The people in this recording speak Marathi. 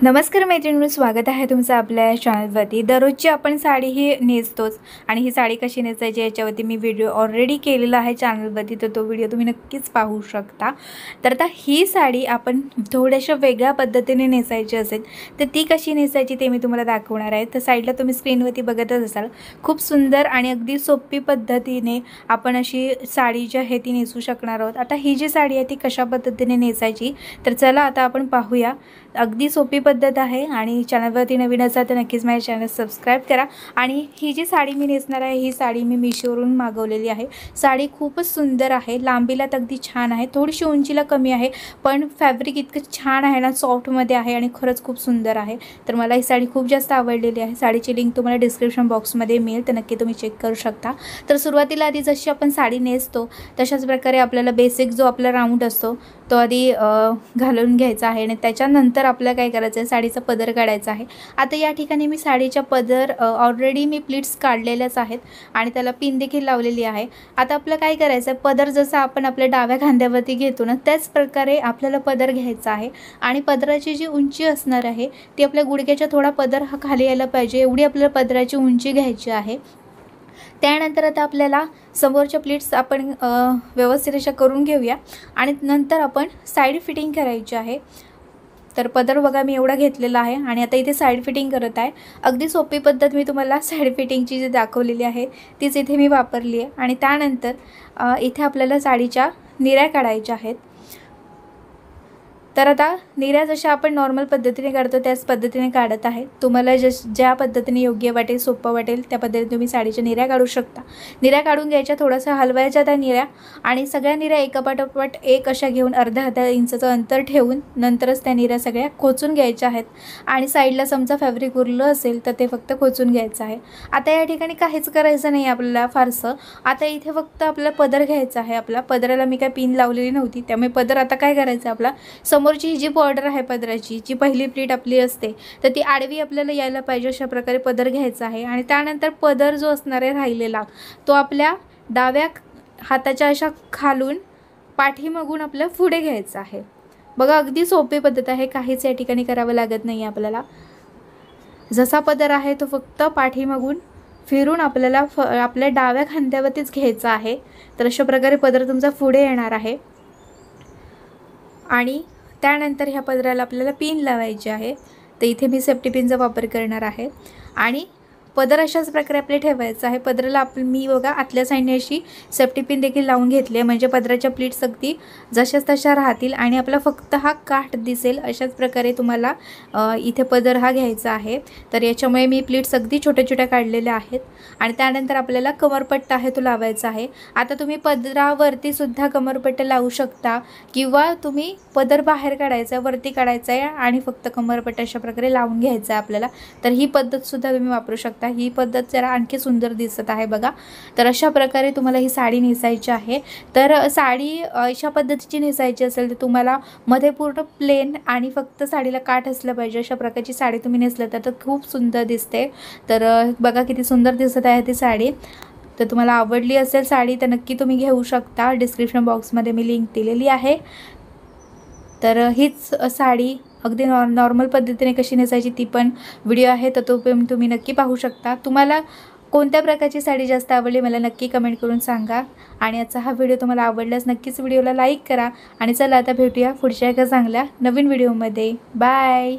नमस्कार मैत्रिणींनो, स्वागत आहे तुमचं आपल्या चॅनलवरती। दररोजची आपण साडी ही नेसतोच आणि ही साडी कशी नेसायची याच्यावरती मी व्हिडिओ ऑलरेडी केलेला आहे चॅनलवरती, तर तो व्हिडिओ तुम्ही नक्कीच पाहू शकता। तर आता ही साडी आपण थोड्याशा वेगळ्या पद्धतीने नेसायची असेल तर ती कशी नेसायची ते मी तुम्हाला दाखवणार आहे। तर साईडला तुम्ही स्क्रीनवरती बघतच असाल, खूप सुंदर आणि अगदी सोपी पद्धतीने आपण अशी साडी जी आहे ती नेसू शकणार आहोत। आता ही जी साडी आहे ती कशा पद्धतीने नेसायची तर चला आता आपण पाहूया। अगदी सोपी पद्धत आहे आणि चॅनलवरती नवीन असाल तर नक्कीच माझ्या चॅनल सबस्क्राइब करा। आणि ही जी साडी मी नेसणार आहे ही साडी मी मीशोवरून मागवलेली आहे। साडी खूपच सुंदर आहे, लांबीला अगदी छान आहे, थोडीशी उंचीला कमी आहे, पण फॅब्रिक इतकं छान आहे ना, सॉफ्टमध्ये आहे आणि खरंच खूप सुंदर आहे। तर मला ही साडी खूप जास्त आवडलेली आहे। साडीची लिंक तुम्हाला डिस्क्रिप्शन बॉक्समध्ये मिळेल, तर नक्की तुम्ही चेक करू शकता। तर सुरुवातीला आधी जशी आपण साडी नेसतो तशाच प्रकारे आपल्याला बेसिक जो आपला राऊंड असतो तो आधी घालून घ्यायचा आहे आणि त्याच्यानंतर आपल्याला काय करायचं आहे, साडीचा पदर काढायचा आहे। आता या ठिकाणी मी साडीचा पदर ऑलरेडी मी प्लीट्स काढलेल्याच आहेत आणि त्याला पिन देखील लावलेली आहे। आता आपल्याला काय करायचं आहे, पदर जसा आपण आपल्या डाव्या खांद्यावरती घेतो ना त्याच प्रकारे आपल्याला पदर घ्यायचा आहे आणि पदराची जी उंची असणार आहे ती आपल्या गुडघ्याच्या थोडा पदर हा खाली यायला पाहिजे, एवढी आपल्याला पदराची उंची घ्यायची आहे। त्यानंतर आता आपल्याला समोरच्या प्लीट्स आपण व्यवस्थित अशा करून घेऊया आणि नंतर आपण साइड फिटिंग करायची आहे। तर पदर बघा मी एवढा घेतलेला आहे आणि आता इथे साइड फिटिंग करत आहे। अगदी सोपी पद्धत मी तुम्हाला साइड फिटिंगची जी दाखवलेली आहे तीच इथे मी वापरली आहे। आणि त्यानंतर इथे आपल्याला साडीच्या निऱ्या काढायच्या आहेत। तर आता निऱ्या जशा आपण नॉर्मल पद्धतीने काढतो त्याच पद्धतीने काढत आहे। तुम्हाला ज्या पद्धतीने योग्य वाटेल, सोपं वाटेल त्या पद्धतीने तुम्ही साडीच्या निऱ्या काढू शकता। निऱ्या काढून घ्यायच्या, थोडासा हलवायच्या त्या निऱ्या आणि सगळ्या निऱ्या एकापाठोपाठ एक अशा घेऊन अर्धा इंचाचं अंतर ठेवून नंतरच त्या निऱ्या सगळ्या खोचून घ्यायच्या आहेत आणि साईडला समजा फॅब्रिक उरलं असेल तर ते फक्त खोचून घ्यायचं आहे। आता या ठिकाणी काहीच करायचं नाही आपल्याला फारसं। आता इथे फक्त आपला पदर घ्यायचा आहे। आपला पदराला मी काय पिन लावलेली नव्हती, त्यामुळे पदर आता काय करायचं, आपला समोरची जी बॉर्डर आहे पदराची, जी पहिली प्लीट आपली असते तर ती आडवी आपल्याला यायला पाहिजे अशा प्रकारे पदर घ्यायचा आहे। आणि त्यानंतर पदर जो असणार आहे राहिलेला तो आपल्या डाव्या हाताच्या अशा खालून पाठीमागून आपल्याला पुढे घ्यायचा आहे। बघा अगदी सोपी पद्धत आहे, काहीच या ठिकाणी करावं लागत नाही आपल्याला। जसा पदर आहे तो फक्त पाठीमागून फिरून आपल्याला आपल्या डाव्या खांद्यावरतीच घ्यायचा आहे। तर अशा प्रकारे पदर तुमचा पुढे येणार आहे आणि त्यानंतर ह्या पदराला आपल्याला पिन लावायची आहे। तर इथे मी सेफ्टी पिनचा वापर करणार आहे आणि पदर अशाच प्रकारे आपले ठेवायचं आहे। पदराला मी बघा आतल्या साईडने अशी सेफ्टी पिन देखील लावून घेतली आहे, म्हणजे पदराच्या प्लीट्स अगदी जशाच तशा राहतील आणि आपला फक्त हा काठ दिसेल अशाच प्रकारे तुम्हाला इथे पदर हा घ्यायचा आहे। तर याच्यामुळे मी प्लीट्स अगदी छोट्या छोट्या काढलेल्या आहेत आणि त्यानंतर आपल्याला कमरपट्टा आहे तो लावायचा आहे। आता तुम्ही पदरावरती सुद्धा कमरपट्टा लावू शकता किंवा तुम्ही पदर बाहेर काढायचा, वरती काढायचा आहे आणि फक्त कमरपट्टा अशा प्रकारे लावून घ्यायचा आहे आपल्याला। तर ही पद्धत सुद्धा तुम्ही वापरू शकता। ही पद्धत जरा आणखी सुंदर दिसत आहे बघा। तर अशा प्रकारे तुम्हाला ही साडी नेसायची आहे। तर साडी अशा पद्धतीची नेसायची असेल तर तुम्हाला मध्ये पूर्ण प्लेन आणि फक्त साडीला काठ असलं पाहिजे अशा प्रकारची साडी तुम्ही नेसलं तर खूप सुंदर दिसते। तर बघा किती सुंदर दिसत आहे ती साडी। तर तुम्हाला आवडली असेल साडी तर नक्की तुम्ही घेऊ शकता, डिस्क्रिप्शन बॉक्समध्ये मी लिंक दिलेली आहे। तर हीच साडी अगदी नॉर्मल पद्धतीने कशी नेसायची ती पण व्हिडिओ आहे, तर तो पण तुम्ही नक्की पाहू शकता। तुम्हाला कोणत्या प्रकारची साडी जास्त आवडली मला नक्की कमेंट करून सांगा आणि आजचा हा व्हिडिओ तुम्हाला आवडल्यास नक्कीच व्हिडिओला लाईक करा आणि चला आता भेटूया पुढच्या एका चांगल्या नवीन व्हिडिओमध्ये। बाय।